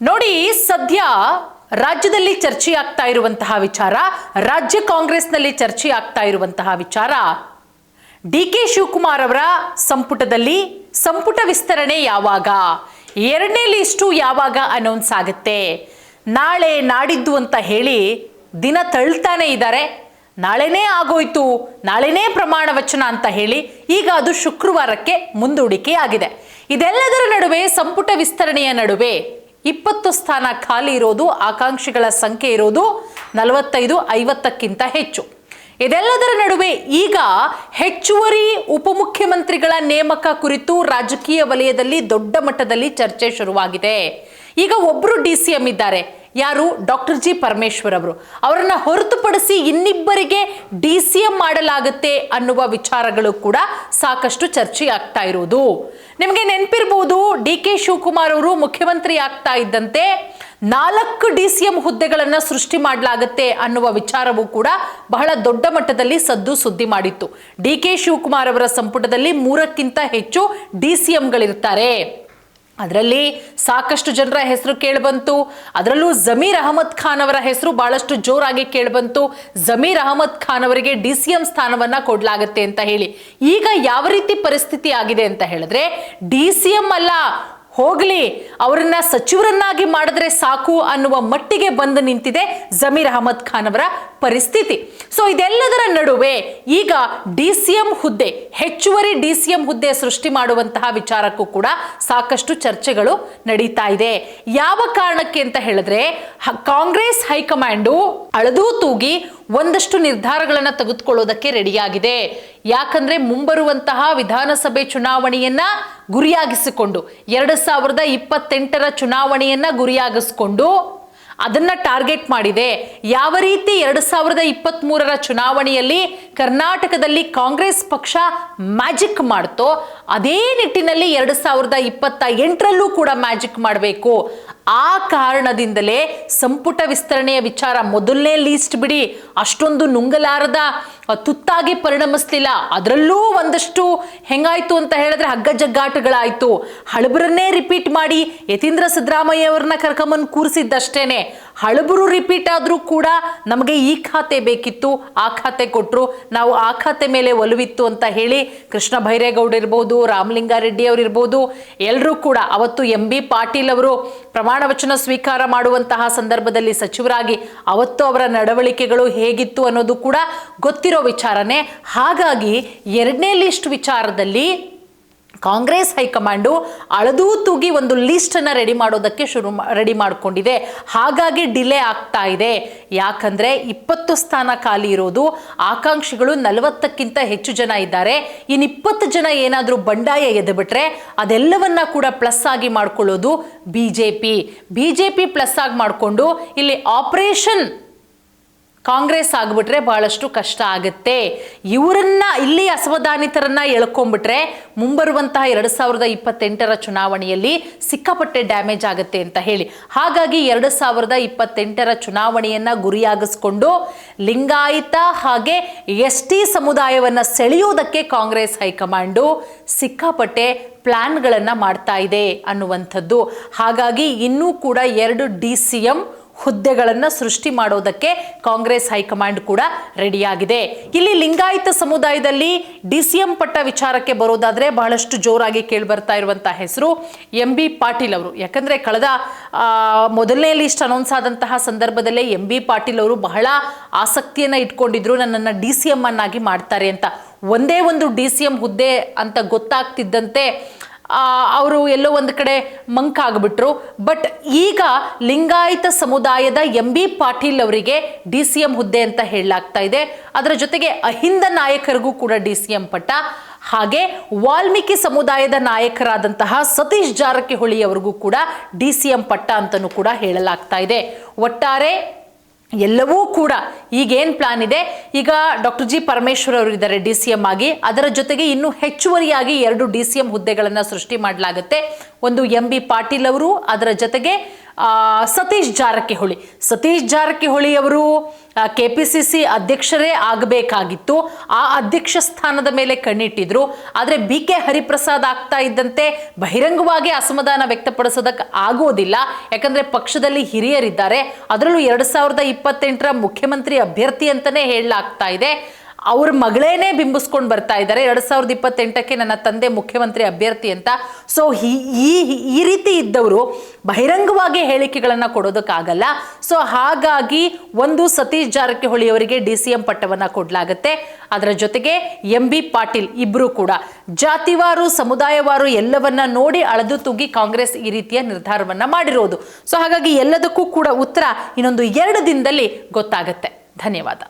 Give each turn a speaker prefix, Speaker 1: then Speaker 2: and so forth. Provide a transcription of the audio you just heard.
Speaker 1: ನೋಡಿ, ಸದ್ಯ ರಾಜ್ಯದಲ್ಲಿ ಚರ್ಚೆ ಆಗ್ತಾ ಇರುವಂತಹ ವಿಚಾರ, ರಾಜ್ಯ ಕಾಂಗ್ರೆಸ್ನಲ್ಲಿ ಚರ್ಚೆ ಆಗ್ತಾ ಇರುವಂತಹ ವಿಚಾರ, ಡಿ.ಕೆ. ಶಿವಕುಮಾರ್ ಅವರ ಸಂಪುಟದಲ್ಲಿ ಸಂಪುಟ ವಿಸ್ತರಣೆ ಯಾವಾಗ, ಎರಡನೇ ಲಿಸ್ಟು ಯಾವಾಗ ಅನೌನ್ಸ್ ಆಗುತ್ತೆ, ನಾಳೆ ನಾಡಿದ್ದು ಅಂತ ಹೇಳಿ ದಿನ ತಳ್ತಾನೆ ಇದ್ದಾರೆ. ನಾಳೆನೇ ಆಗೋಯ್ತು, ನಾಳೆನೇ ಪ್ರಮಾಣ ವಚನ ಅಂತ ಹೇಳಿ ಈಗ ಅದು ಶುಕ್ರವಾರಕ್ಕೆ ಮುಂದೂಡಿಕೆ ಆಗಿದೆ. ಇದೆಲ್ಲದರ ನಡುವೆ ಸಂಪುಟ ವಿಸ್ತರಣೆಯ ನಡುವೆ 20 ಸ್ಥಾನ ಖಾಲಿ ಇರೋದು, ಆಕಾಂಕ್ಷಿಗಳ ಸಂಖ್ಯೆ ಇರೋದು 45-50ಕ್ಕಿಂತ ಹೆಚ್ಚು. ಇದೆಲ್ಲದರ ನಡುವೆ ಈಗ ಹೆಚ್ಚುವರಿ ಉಪಮುಖ್ಯಮಂತ್ರಿಗಳ ನೇಮಕ ಕುರಿತು ರಾಜಕೀಯ ವಲಯದಲ್ಲಿ ದೊಡ್ಡ ಮಟ್ಟದಲ್ಲಿ ಚರ್ಚೆ ಶುರುವಾಗಿದೆ. ಈಗ ಒಬ್ಬರು ಡಿ.ಸಿ.ಎಂ ಇದ್ದಾರೆ, ಯಾರು? ಡಾಕ್ಟರ್ ಜಿ ಪರಮೇಶ್ವರ್ ಅವರು. ಅವರನ್ನ ಹೊರತುಪಡಿಸಿ ಇನ್ನಿಬ್ಬರಿಗೆ ಡಿ.ಸಿ.ಎಂ ಮಾಡಲಾಗುತ್ತೆ ಅನ್ನುವ ವಿಚಾರಗಳು ಕೂಡ ಸಾಕಷ್ಟು ಚರ್ಚೆ ಆಗ್ತಾ ಇರುವುದು ನಿಮಗೆ ನೆನಪಿರಬಹುದು. ಡಿ.ಕೆ. ಶಿವಕುಮಾರ್ ಅವರು ಮುಖ್ಯಮಂತ್ರಿ ಆಗ್ತಾ ಇದ್ದಂತೆ 4 ಡಿ.ಸಿ.ಎಂ ಹುದ್ದೆಗಳನ್ನು ಸೃಷ್ಟಿ ಮಾಡಲಾಗುತ್ತೆ ಅನ್ನುವ ವಿಚಾರವೂ ಕೂಡ ಬಹಳ ದೊಡ್ಡ ಮಟ್ಟದಲ್ಲಿ ಸದ್ದು ಸುದ್ದಿ ಮಾಡಿತ್ತು. ಡಿ.ಕೆ. ಶಿವಕುಮಾರ್ ಅವರ ಸಂಪುಟದಲ್ಲಿ 3ಕ್ಕಿಂತ ಹೆಚ್ಚು ಡಿ.ಸಿ.ಎಂಗಳಿರ್ತಾರೆ. ಅದರಲ್ಲಿ ಸಾಕಷ್ಟು ಜನರ ಹೆಸರು ಕೇಳಿಬಂತು. ಅದರಲ್ಲೂ ಜಮೀರ್ ಅಹಮದ್ ಖಾನ್ ಅವರ ಹೆಸರು ಬಹಳಷ್ಟು ಜೋರಾಗಿ ಕೇಳಿಬಂತು. ಜಮೀರ್ ಅಹಮದ್ ಖಾನ್ ಅವರಿಗೆ ಡಿ.ಸಿ.ಎಂ ಸ್ಥಾನವನ್ನ ಕೊಡಲಾಗುತ್ತೆ ಅಂತ ಹೇಳಿ ಈಗ ಯಾವ ರೀತಿ ಪರಿಸ್ಥಿತಿ ಆಗಿದೆ ಅಂತ ಹೇಳಿದ್ರೆ, ಡಿ.ಸಿ.ಎಂ ಅಲ್ಲ, ಹೋಗ್ಲಿ ಅವರನ್ನ ಸಚಿವರನ್ನಾಗಿ ಮಾಡಿದ್ರೆ ಸಾಕು ಅನ್ನುವ ಮಟ್ಟಿಗೆ ಬಂದು ನಿಂತಿದೆ ಜಮೀರ್ ಅಹಮದ್ ಖಾನ್ ಅವರ ಪರಿಸ್ಥಿತಿ. ಸೊ ಇದೆಲ್ಲದರ ನಡುವೆ ಈಗ ಡಿ.ಸಿ.ಎಂ ಹುದ್ದೆ, ಹೆಚ್ಚುವರಿ ಡಿ.ಸಿ.ಎಂ ಹುದ್ದೆ ಸೃಷ್ಟಿ ಮಾಡುವಂತಹ ವಿಚಾರಕ್ಕೂ ಕೂಡ ಸಾಕಷ್ಟು ಚರ್ಚೆಗಳು ನಡೀತಾ ಇದೆ. ಯಾವ ಕಾರಣಕ್ಕೆ ಅಂತ ಹೇಳಿದ್ರೆ, ಕಾಂಗ್ರೆಸ್ ಹೈಕಮಾಂಡು ಅಳದು ತೂಗಿ ಒಂದಷ್ಟು ನಿರ್ಧಾರಗಳನ್ನು ತೆಗೆದುಕೊಳ್ಳೋದಕ್ಕೆ ರೆಡಿಯಾಗಿದೆ. ಯಾಕಂದ್ರೆ ಮುಂಬರುವಂತಹ ವಿಧಾನಸಭೆ ಚುನಾವಣೆಯನ್ನ ಗುರಿಯಾಗಿಸಿಕೊಂಡು 2028ರ ಚುನಾವಣೆಯನ್ನ ಗುರಿಯಾಗಿಸಿಕೊಂಡು ಅದನ್ನ ಟಾರ್ಗೆಟ್ ಮಾಡಿದೆ. ಯಾವ ರೀತಿ 2023ರ ಚುನಾವಣೆಯಲ್ಲಿ ಕರ್ನಾಟಕದಲ್ಲಿ ಕಾಂಗ್ರೆಸ್ ಪಕ್ಷ ಮ್ಯಾಜಿಕ್ ಮಾಡ್ತೋ, ಅದೇ ನಿಟ್ಟಿನಲ್ಲಿ 2028ರಲ್ಲೂ ಕೂಡ ಮ್ಯಾಜಿಕ್ ಮಾಡಬೇಕು. ಆ ಕಾರಣದಿಂದಲೇ ಸಂಪುಟ ವಿಸ್ತರಣೆಯ ವಿಚಾರ, ಮೊದಲನೇ ಲೀಸ್ಟ್ ಬಿಡಿ, ಅಷ್ಟೊಂದು ನುಂಗಲಾರದ ತುತ್ತಾಗಿ ಪರಿಣಮಿಸ್ಲಿಲ್ಲ. ಅದರಲ್ಲೂ ಒಂದಷ್ಟು ಹೆಂಗಾಯ್ತು ಅಂತ ಹೇಳಿದ್ರೆ ಹಗ್ಗ ಜಗ್ಗಾಟಗಳಾಯ್ತು. ಹಳಬರನ್ನೇ ರಿಪೀಟ್ ಮಾಡಿ ಯತೀಂದ್ರ ಸಿದ್ದರಾಮಯ್ಯ ಅವ್ರನ್ನ ಕರ್ಕೊಂಬಂದು ಕೂರಿಸಿದ್ದಷ್ಟೇನೆ. ಹಳಬರು ರಿಪೀಟ್ ಆದ್ರೂ ಕೂಡ ನಮಗೆ ಈ ಖಾತೆ ಬೇಕಿತ್ತು, ಆ ಖಾತೆ ಕೊಟ್ಟರು, ನಾವು ಆ ಖಾತೆ ಮೇಲೆ ಒಲವಿತ್ತು ಅಂತ ಹೇಳಿ ಕೃಷ್ಣ ಬೈರೇಗೌಡ ಇರ್ಬೋದು, ರಾಮಲಿಂಗಾರೆಡ್ಡಿ ಅವರು ಇರ್ಬೋದು, ಎಲ್ಲರೂ ಕೂಡ ಅವತ್ತು ಎಂ.ಬಿ. ಪಾಟೀಲ್ ಅವರು ಪ್ರಮಾಣ ವಚನ ಸ್ವೀಕಾರ ಮಾಡುವಂತಹ ಸಂದರ್ಭದಲ್ಲಿ ಸಚಿವರಾಗಿ ಅವತ್ತು ಅವರ ನಡವಳಿಕೆಗಳು ಹೇಗಿತ್ತು ಅನ್ನೋದು ಕೂಡ ಗೊತ್ತಿರೋ ವಿಚಾರನೆ. ಹಾಗಾಗಿ ಎರಡನೇ ಲಿಸ್ಟ್ ವಿಚಾರದಲ್ಲಿ ಕಾಂಗ್ರೆಸ್ ಹೈಕಮಾಂಡು ಅಳದು ತೂಗಿ ಒಂದು ಲಿಸ್ಟ್ ಅನ್ನ ರೆಡಿ ಮಾಡಿಕೊಂಡಿದೆ. ಹಾಗಾಗಿ ಡಿಲೇ ಆಗ್ತಾ ಇದೆ. ಯಾಕಂದ್ರೆ 20 ಸ್ಥಾನ ಖಾಲಿ ಇರೋದು, ಆಕಾಂಕ್ಷಿಗಳು 40ಕ್ಕಿಂತ ಹೆಚ್ಚು ಜನ ಇದ್ದಾರೆ. ಇನ್ನು 20 ಜನ ಏನಾದರೂ ಬಂಡಾಯ ಎದ್ದುಬಿಟ್ರೆ ಅದೆಲ್ಲವನ್ನ ಕೂಡ ಪ್ಲಸ್ ಆಗಿ ಮಾಡ್ಕೊಳ್ಳೋದು ಬಿಜೆಪಿ ಪ್ಲಸ್ ಆಗಿ ಮಾಡಿಕೊಂಡು ಇಲ್ಲಿ ಆಪರೇಷನ್ ಕಾಂಗ್ರೆಸ್ ಆಗ್ಬಿಟ್ರೆ ಬಹಳಷ್ಟು ಕಷ್ಟ ಆಗುತ್ತೆ. ಇವರನ್ನ ಇಲ್ಲಿ ಅಸಮಾಧಾನಿತರನ್ನ ಎಳ್ಕೊಂಡ್ಬಿಟ್ರೆ ಮುಂಬರುವಂತಹ 2028ರ ಚುನಾವಣೆಯಲ್ಲಿ ಸಿಕ್ಕಾಪಟ್ಟೆ ಡ್ಯಾಮೇಜ್ ಆಗುತ್ತೆ ಅಂತ ಹೇಳಿ, ಹಾಗಾಗಿ 2028ರ ಚುನಾವಣೆಯನ್ನ ಗುರಿಯಾಗಿಸ್ಕೊಂಡು ಲಿಂಗಾಯತ ಹಾಗೆ ಎಸ್.ಟಿ ಸಮುದಾಯವನ್ನ ಸೆಳೆಯೋದಕ್ಕೆ ಕಾಂಗ್ರೆಸ್ ಹೈಕಮಾಂಡು ಸಿಕ್ಕಾಪಟ್ಟೆ ಪ್ಲಾನ್ಗಳನ್ನ ಮಾಡ್ತಾ ಇದೆ ಅನ್ನುವಂಥದ್ದು. ಹಾಗಾಗಿ ಇನ್ನೂ ಕೂಡ 2 ಡಿ.ಸಿ.ಎಂ ಹುದ್ದೆಗಳನ್ನು ಸೃಷ್ಟಿ ಮಾಡೋದಕ್ಕೆ ಕಾಂಗ್ರೆಸ್ ಹೈಕಮಾಂಡ್ ಕೂಡ ರೆಡಿಯಾಗಿದೆ. ಇಲ್ಲಿ ಲಿಂಗಾಯತ ಸಮುದಾಯದಲ್ಲಿ ಡಿ.ಸಿ.ಎಂ ಪಟ್ಟ ವಿಚಾರಕ್ಕೆ ಬರೋದಾದ್ರೆ ಬಹಳಷ್ಟು ಜೋರಾಗಿ ಕೇಳಿ ಬರ್ತಾ ಇರುವಂತಹ ಹೆಸರು ಎಂ.ಬಿ. ಪಾಟೀಲ್ ಅವರು. ಯಾಕಂದ್ರೆ ಕಳೆದ ಮೊದಲನೇ ಲಿಸ್ಟ್ ಅನೌನ್ಸ್ ಆದಂತಹ ಸಂದರ್ಭದಲ್ಲೇ ಎಂ.ಬಿ. ಪಾಟೀಲ್ ಅವರು ಬಹಳ ಆಸಕ್ತಿಯನ್ನ ಇಟ್ಕೊಂಡಿದ್ರು, ನನ್ನನ್ನು ಡಿ.ಸಿ.ಎಂ ಅನ್ನಾಗಿ ಮಾಡ್ತಾರೆ ಅಂತ. ಒಂದೇ ಒಂದು ಡಿ.ಸಿ.ಎಂ ಹುದ್ದೆ ಅಂತ ಗೊತ್ತಾಗ್ತಿದ್ದಂತೆ ಅವರು ಎಲ್ಲೋ ಒಂದು ಕಡೆ ಮಂಕಾಗ್ಬಿಟ್ರು. ಬಟ್ ಈಗ ಲಿಂಗಾಯತ ಸಮುದಾಯದ ಎಂ.ಬಿ. ಪಾಟೀಲ್ ಅವರಿಗೆ ಡಿ.ಸಿ.ಎಂ ಹುದ್ದೆ ಅಂತ ಹೇಳಲಾಗ್ತಾ ಇದೆ. ಅದರ ಜೊತೆಗೆ ಅಹಿಂದ ನಾಯಕರಿಗೂ ಕೂಡ ಡಿ.ಸಿ.ಎಂ ಪಟ್ಟ, ಹಾಗೆ ವಾಲ್ಮೀಕಿ ಸಮುದಾಯದ ನಾಯಕರಾದಂತಹ ಸತೀಶ್ ಜಾರಕಿಹೊಳಿ ಅವರಿಗೂ ಕೂಡ ಡಿ.ಸಿ.ಎಂ ಪಟ್ಟ ಅಂತಲೂ ಕೂಡ ಹೇಳಲಾಗ್ತಾ ಇದೆ. ಒಟ್ಟಾರೆ ಎಲ್ಲವೂ ಕೂಡ ಈಗೇನು ಪ್ಲಾನ್ ಇದೆ, ಈಗ ಡಾಕ್ಟರ್ ಜಿ ಪರಮೇಶ್ವರ್ ಅವರು ಇದ್ದಾರೆ ಡಿ.ಸಿ.ಎಂ ಆಗಿ, ಅದರ ಜೊತೆಗೆ ಇನ್ನೂ ಹೆಚ್ಚುವರಿಯಾಗಿ 2 ಡಿ.ಸಿ.ಎಂ ಹುದ್ದೆಗಳನ್ನು ಸೃಷ್ಟಿ ಮಾಡಲಾಗುತ್ತೆ. ಒಂದು ಎಂ.ಬಿ. ಪಾಟೀಲ್ ಅವರು, ಅದರ ಜೊತೆಗೆ ಸತೀಶ್ ಜಾರಕಿಹೊಳಿ ಅವರು KPCC ಅಧ್ಯಕ್ಷರೇ ಆಗಬೇಕಾಗಿತ್ತು. ಆ ಅಧ್ಯಕ್ಷ ಸ್ಥಾನದ ಮೇಲೆ ಕಣ್ಣಿಟ್ಟಿದ್ರು. ಆದರೆ BK ಹರಿಪ್ರಸಾದ್ ಆಗ್ತಾ ಇದ್ದಂತೆ ಬಹಿರಂಗವಾಗಿ ಅಸಮಾಧಾನ ವ್ಯಕ್ತಪಡಿಸೋದಕ್ಕೆ ಆಗೋದಿಲ್ಲ. ಯಾಕಂದ್ರೆ ಪಕ್ಷದಲ್ಲಿ ಹಿರಿಯರಿದ್ದಾರೆ. ಅದರಲ್ಲೂ 2028ರ ಮುಖ್ಯಮಂತ್ರಿ ಅಭ್ಯರ್ಥಿ ಅಂತಾನೆ ಹೇಳಲಾಗ್ತಾ ಇದೆ. ಅವ್ರ ಮಗಳೇನೆ ಬಿಂಬಿಸ್ಕೊಂಡು ಬರ್ತಾ ಇದ್ದಾರೆ 2028ಕ್ಕೆ ನನ್ನ ತಂದೆ ಮುಖ್ಯಮಂತ್ರಿ ಅಭ್ಯರ್ಥಿ ಅಂತ. ಸೊ ಈ ರೀತಿ ಇದ್ದವರು ಬಹಿರಂಗವಾಗಿ ಹೇಳಿಕೆಗಳನ್ನು ಕೊಡೋದಕ್ಕಾಗಲ್ಲ. ಸೊ ಹಾಗಾಗಿ ಒಂದು ಸತೀಶ್ ಜಾರಕಿಹೊಳಿ ಅವರಿಗೆ DCM ಪಟ್ಟವನ್ನ ಕೊಡಲಾಗುತ್ತೆ. ಅದರ ಜೊತೆಗೆ MB ಪಾಟೀಲ್ ಇಬ್ರು ಕೂಡ ಜಾತಿವಾರು ಸಮುದಾಯವಾರು ಎಲ್ಲವನ್ನ ನೋಡಿ ಅಳೆದು ತೂಗಿ ಕಾಂಗ್ರೆಸ್ ಈ ರೀತಿಯ ನಿರ್ಧಾರವನ್ನ ಮಾಡಿರೋದು. ಸೊ ಹಾಗಾಗಿ ಎಲ್ಲದಕ್ಕೂ ಕೂಡ ಉತ್ತರ ಇನ್ನೊಂದು 2 ದಿನದಲ್ಲಿ ಗೊತ್ತಾಗುತ್ತೆ. ಧನ್ಯವಾದ.